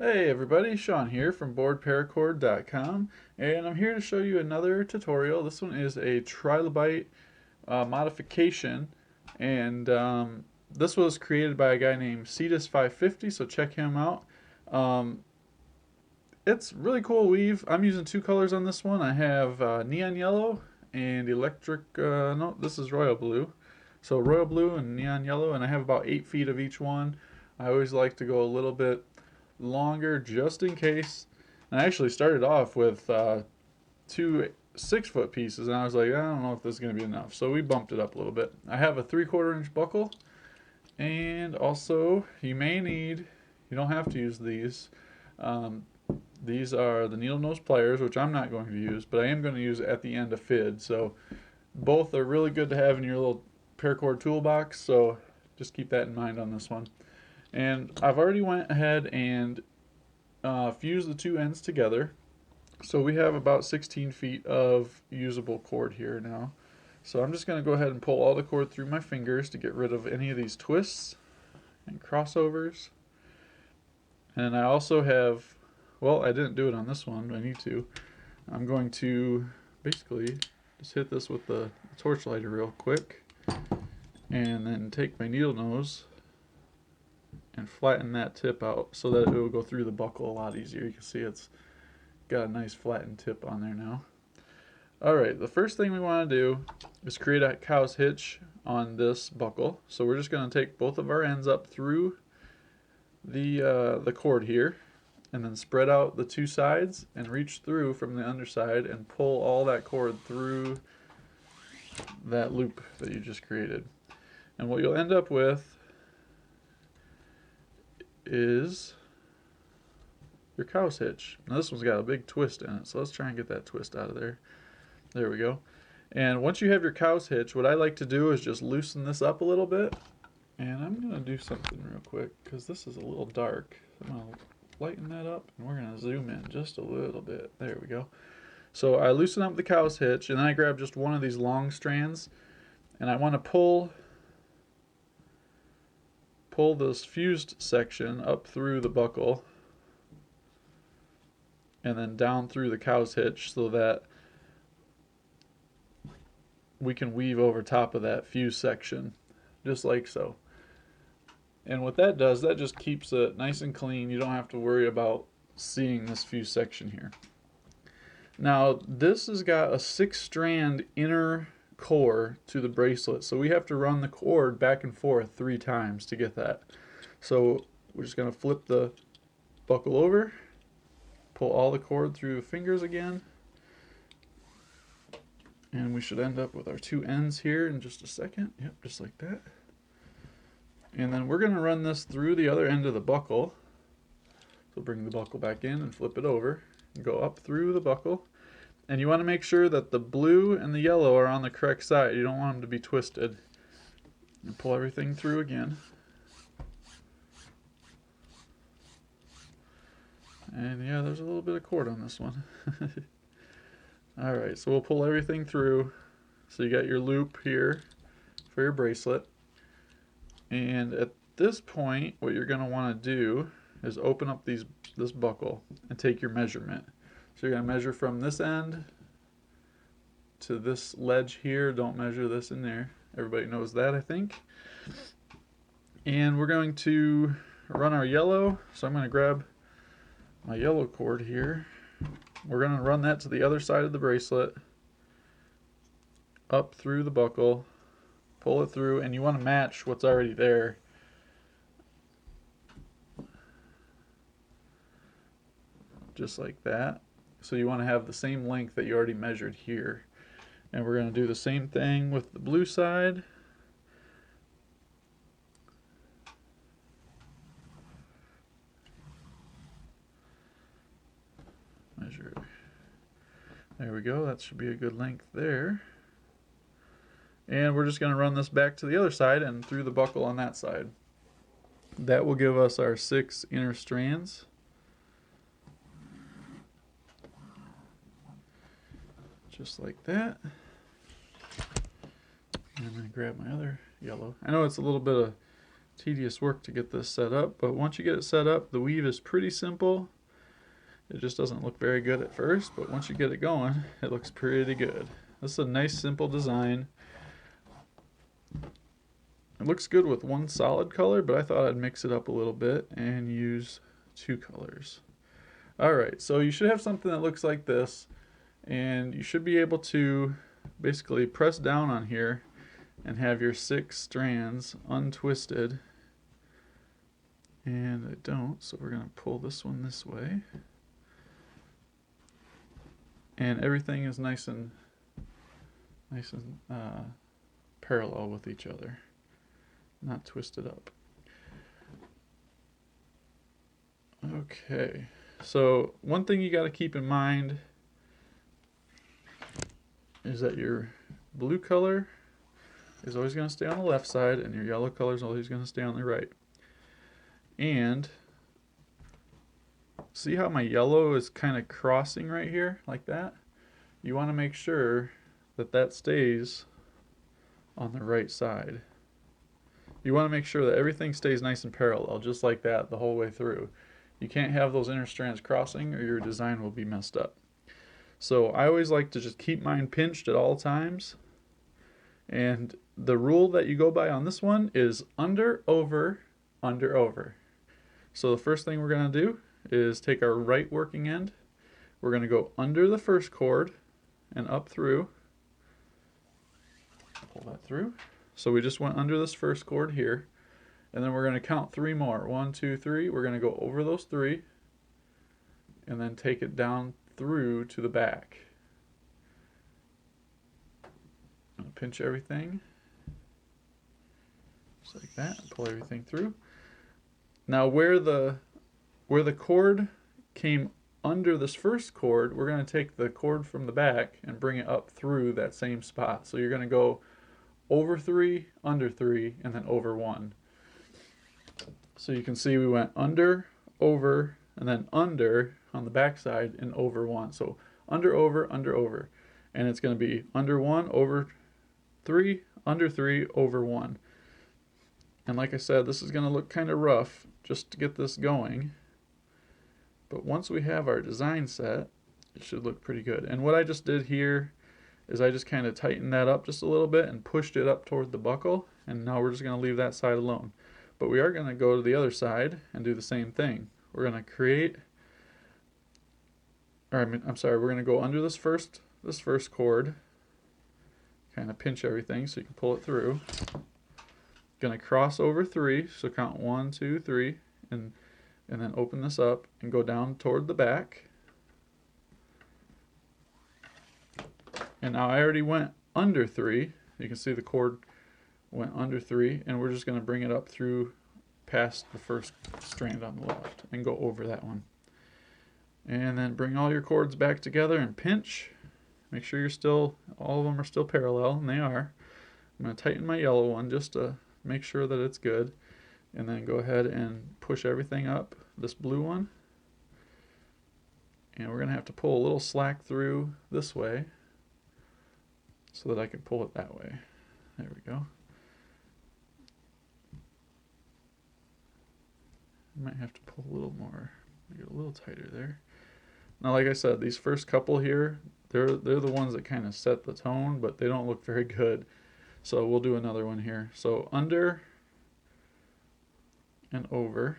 Hey everybody, Sean here from boardparacord.com, and I'm here to show you another tutorial. This one is a trilobite modification, and this was created by a guy named Cetus550, so check him out. Um, it's really cool weave. I'm using two colors on this one. I have neon yellow and electric, no, this is royal blue. So royal blue and neon yellow, and I have about 8 feet of each one. I always like to go a little bit longer just in case. And I actually started off with two 6 foot pieces, and I was like, I don't know if this is going to be enough. So we bumped it up a little bit. I have a 3/4 inch buckle, and also you may need, you don't have to use these. Um, these are the needle nose pliers, which I'm not going to use, but I am going to use at the end of FID. So both are really good to have in your little paracord toolbox. So just keep that in mind on this one. And I've already went ahead and fused the two ends together. So we have about 16 feet of usable cord here now. So I'm just going to go ahead and pull all the cord through my fingers to get rid of any of these twists and crossovers. And I also have, well, I didn't do it on this one, I need to. I'm going to basically just hit this with the torch lighter real quick, and then take my needle nose and flatten that tip out so that it will go through the buckle a lot easier. You can see it's got a nice flattened tip on there now. Alright, the first thing we want to do is create a cow's hitch on this buckle. So we're just going to take both of our ends up through the cord here, and then spread out the two sides and reach through from the underside and pull all that cord through that loop that you just created. And what you'll end up with is your cow's hitch. Now this one's got a big twist in it, so let's try and get that twist out of there. There we go. And once you have your cow's hitch, what I like to do is just loosen this up a little bit. And I'm going to do something real quick because this is a little dark. I'm going to lighten that up, and we're going to zoom in just a little bit. There we go. So I loosen up the cow's hitch, and then I grab just one of these long strands, and I want to pull this fused section up through the buckle and then down through the cow's hitch so that we can weave over top of that fused section, just like so. And what that does, that just keeps it nice and clean. You don't have to worry about seeing this fused section here. Now, this has got a 6-strand inner core to the bracelet, so we have to run the cord back and forth 3 times to get that. So we're just going to flip the buckle over, pull all the cord through the fingers again, and we should end up with our 2 ends here in just a second. Yep, just like that. And then we're going to run this through the other end of the buckle. So bring the buckle back in and flip it over. Go up through the buckle. And you want to make sure that the blue and the yellow are on the correct side. You don't want them to be twisted. And pull everything through again. And yeah, there's a little bit of cord on this one. Alright, so we'll pull everything through. So you got your loop here for your bracelet. And at this point, what you're going to want to do is open up this buckle and take your measurement. So you're going to measure from this end to this ledge here. Don't measure this in there. Everybody knows that, I think. And we're going to run our yellow. So I'm going to grab my yellow cord here. We're going to run that to the other side of the bracelet, up through the buckle, pull it through, and you want to match what's already there. Just like that. So you want to have the same length that you already measured here. And we're going to do the same thing with the blue side. Measure. There we go. That should be a good length there. And we're just going to run this back to the other side and through the buckle on that side. That will give us our 6 inner strands. Just like that. And I'm going to grab my other yellow. I know it's a little bit of tedious work to get this set up, but once you get it set up, the weave is pretty simple. It just doesn't look very good at first, but once you get it going, it looks pretty good. This is a nice simple design. It looks good with one solid color, but I thought I'd mix it up a little bit and use two colors. Alright, so you should have something that looks like this, and you should be able to basically press down on here and have your 6 strands untwisted. And I don't, so we're going to pull this one this way. And everything is nice and parallel with each other, not twisted up. Okay, so one thing you got to keep in mind is that your blue color is always going to stay on the left side and your yellow color is always going to stay on the right. And see how my yellow is kind of crossing right here like that? You want to make sure that that stays on the right side. You want to make sure that everything stays nice and parallel, just like that the whole way through. You can't have those inner strands crossing or your design will be messed up. So I always like to just keep mine pinched at all times. And the rule that you go by on this one is under, over, under, over. So the first thing we're going to do is take our right working end. We're going to go under the first cord and up through. Pull that through. So we just went under this first cord here. And then we're going to count 3 more. 1, 2, 3. We're going to go over those 3 and then take it down through to the back. Pinch everything just like that and pull everything through. Now where the cord came under this first cord, we're going to take the cord from the back and bring it up through that same spot. So you're going to go over 3, under 3, and then over 1. So you can see we went under, over, and then under on the back side and over 1. So under, over, under, over. And it's going to be under 1, over 3, under 3, over 1. And like I said, this is going to look kind of rough just to get this going. But once we have our design set, it should look pretty good. And what I just did here is I just kind of tightened that up just a little bit and pushed it up toward the buckle. And now we're just going to leave that side alone. But we are going to go to the other side and do the same thing. We're going to create, we're going to go under this first cord, kind of pinch everything so you can pull it through. Going to cross over 3, so count 1, 2, 3, and then open this up and go down toward the back. And now I already went under 3. You can see the cord went under 3, and we're just going to bring it up through past the first strand on the left and go over that one. And then bring all your cords back together and pinch. Make sure all of them are still parallel, and they are. I'm going to tighten my yellow one just to make sure that it's good. And then go ahead and push everything up this blue one. And we're going to have to pull a little slack through this way so that I can pull it that way. There we go. I might have to pull a little more, make it a little tighter there. Now, like I said, these first couple here, they're the ones that kind of set the tone, but they don't look very good. So we'll do another one here. So under and over,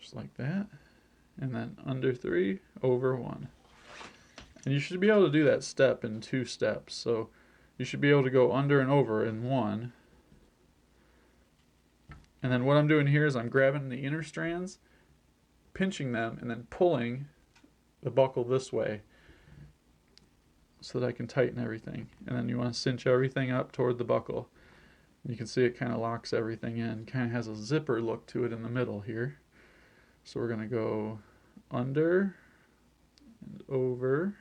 just like that. And then under 3, over 1. And you should be able to do that step in 2 steps. So you should be able to go under and over in 1. And then what I'm doing here is I'm grabbing the inner strands, pinching them, and then pulling the buckle this way so that I can tighten everything. And then you want to cinch everything up toward the buckle. You can see it kind of locks everything in, kind of has a zipper look to it in the middle here. So we're going to go under and over,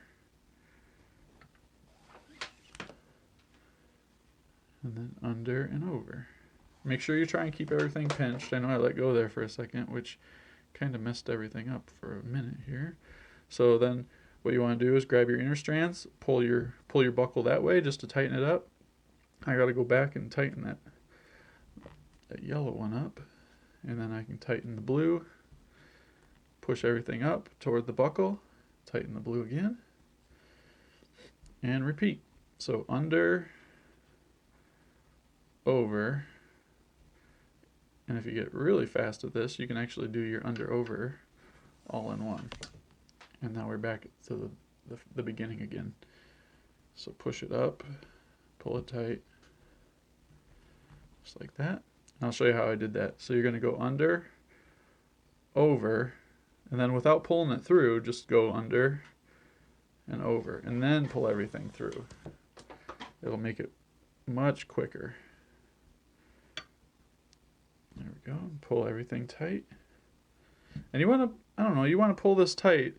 and then under and over. Make sure you try and keep everything pinched. I know I let go there for a second, which kind of messed everything up for a minute here. So then what you want to do is grab your inner strands, pull your buckle that way just to tighten it up, I got to go back and tighten that yellow one up, and then I can tighten the blue, push everything up toward the buckle, tighten the blue again, and repeat. So under, over, and if you get really fast at this, you can actually do your under over all in one. And now we're back to the beginning again. So push it up, pull it tight, just like that. And I'll show you how I did that. So you're going to go under, over, and then without pulling it through, just go under and over, and then pull everything through. It'll make it much quicker. There we go. Pull everything tight. And you want to, I don't know, you want to pull this tight,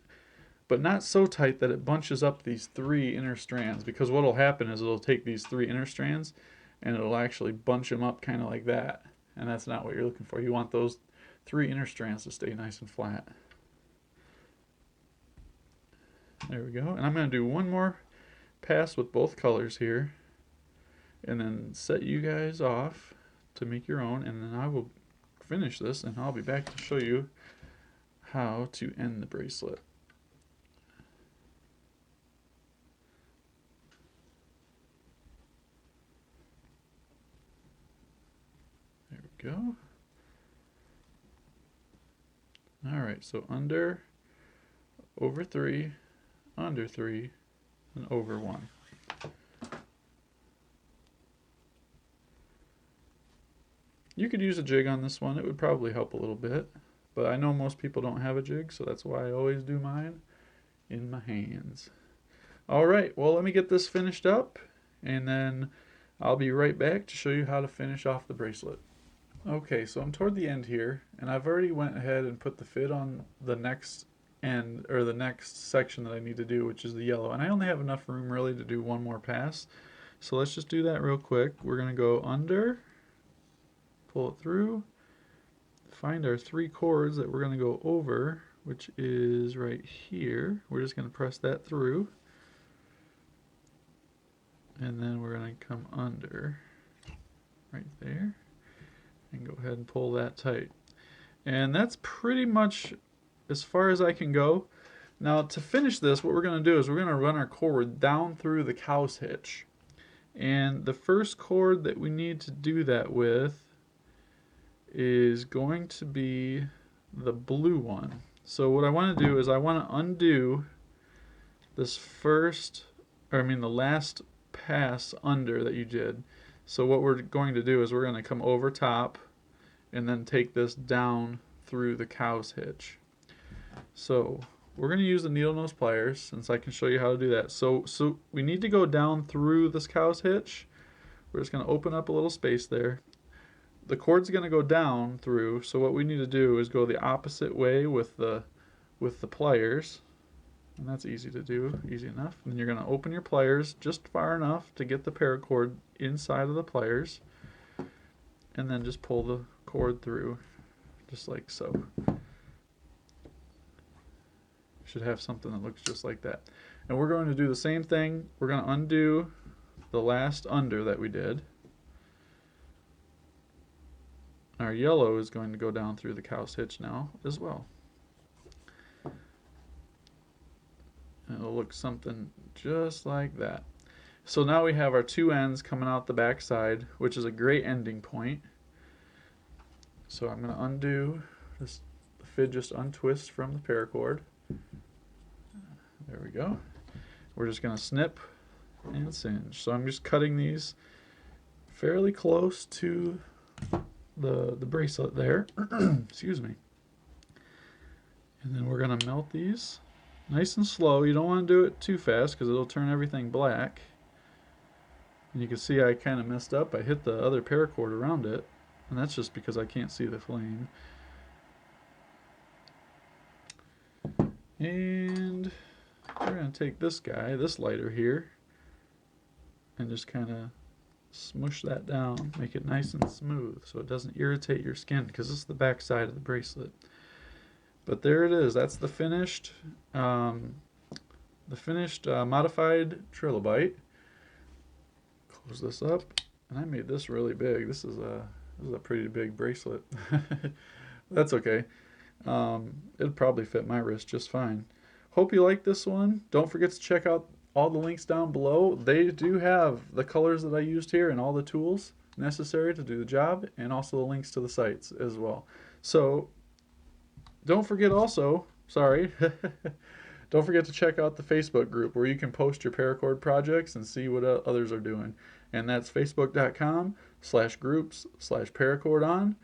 but not so tight that it bunches up these 3 inner strands, because what will happen is it'll take these 3 inner strands and it'll actually bunch them up kind of like that. And that's not what you're looking for. You want those 3 inner strands to stay nice and flat. There we go. And I'm going to do one more pass with both colors here, and then set you guys off to make your own, and then I will finish this and I'll be back to show you how to end the bracelet. There we go. Alright, so under, over 3, under 3, and over 1. You could use a jig on this one. It would probably help a little bit, but I know most people don't have a jig, so that's why I always do mine in my hands. Alright, well, let me get this finished up, and then I'll be right back to show you how to finish off the bracelet. Okay, so I'm toward the end here, and I've already went ahead and put the fit on the next end, or the next section that I need to do, which is the yellow. And I only have enough room really to do one more pass. So let's just do that real quick. We're going to go under, pull it through, find our 3 cords that we're going to go over, which is right here. We're just going to press that through. And then we're going to come under right there and go ahead and pull that tight. And that's pretty much as far as I can go. Now to finish this, what we're going to do is we're going to run our cord down through the cow's hitch. And the first cord that we need to do that with is going to be the blue one. So what I want to do is I want to undo this the last pass under that you did. So what we're going to do is we're going to come over top and then take this down through the cow's hitch. So we're going to use the needle nose pliers, since I can show you how to do that. So we need to go down through this cow's hitch. We're just going to open up a little space there. The cord's going to go down through, so what we need to do is go the opposite way with the pliers. And that's easy to do, easy enough. And you're going to open your pliers just far enough to get the paracord inside of the pliers, and then just pull the cord through, just like so. Should have something that looks just like that. And we're going to do the same thing. We're going to undo the last under that we did. Our yellow is going to go down through the cow's hitch now as well. And it'll look something just like that. So now we have our 2 ends coming out the back side, which is a great ending point. So I'm going to undo this. The fid just untwists from the paracord. There we go. We're just going to snip and singe. So I'm just cutting these fairly close to the bracelet there. Excuse me. And then we're going to melt these nice and slow. You don't want to do it too fast because it'll turn everything black. And you can see I kind of messed up. I hit the other paracord around it, and that's just because I can't see the flame. And we're going to take this guy, this lighter here, and just kind of smush that down, make it nice and smooth so it doesn't irritate your skin, because this is the back side of the bracelet. But there it is. That's the finished modified trilobite. Close this up, And I made this really big. This is a pretty big bracelet. That's okay. It'll probably fit my wrist just fine. Hope you like this one. Don't forget to check out all the links down below. They do have the colors that I used here and all the tools necessary to do the job, and also the links to the sites as well. So don't forget also, sorry, don't forget to check out the Facebook group where you can post your paracord projects and see what others are doing. And that's facebook.com/groups/paracordon.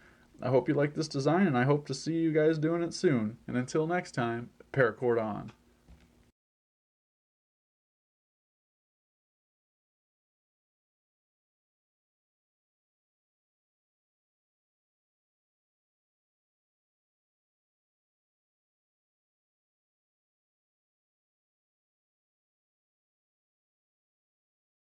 I hope you like this design, and I hope to see you guys doing it soon. And until next time, paracord on.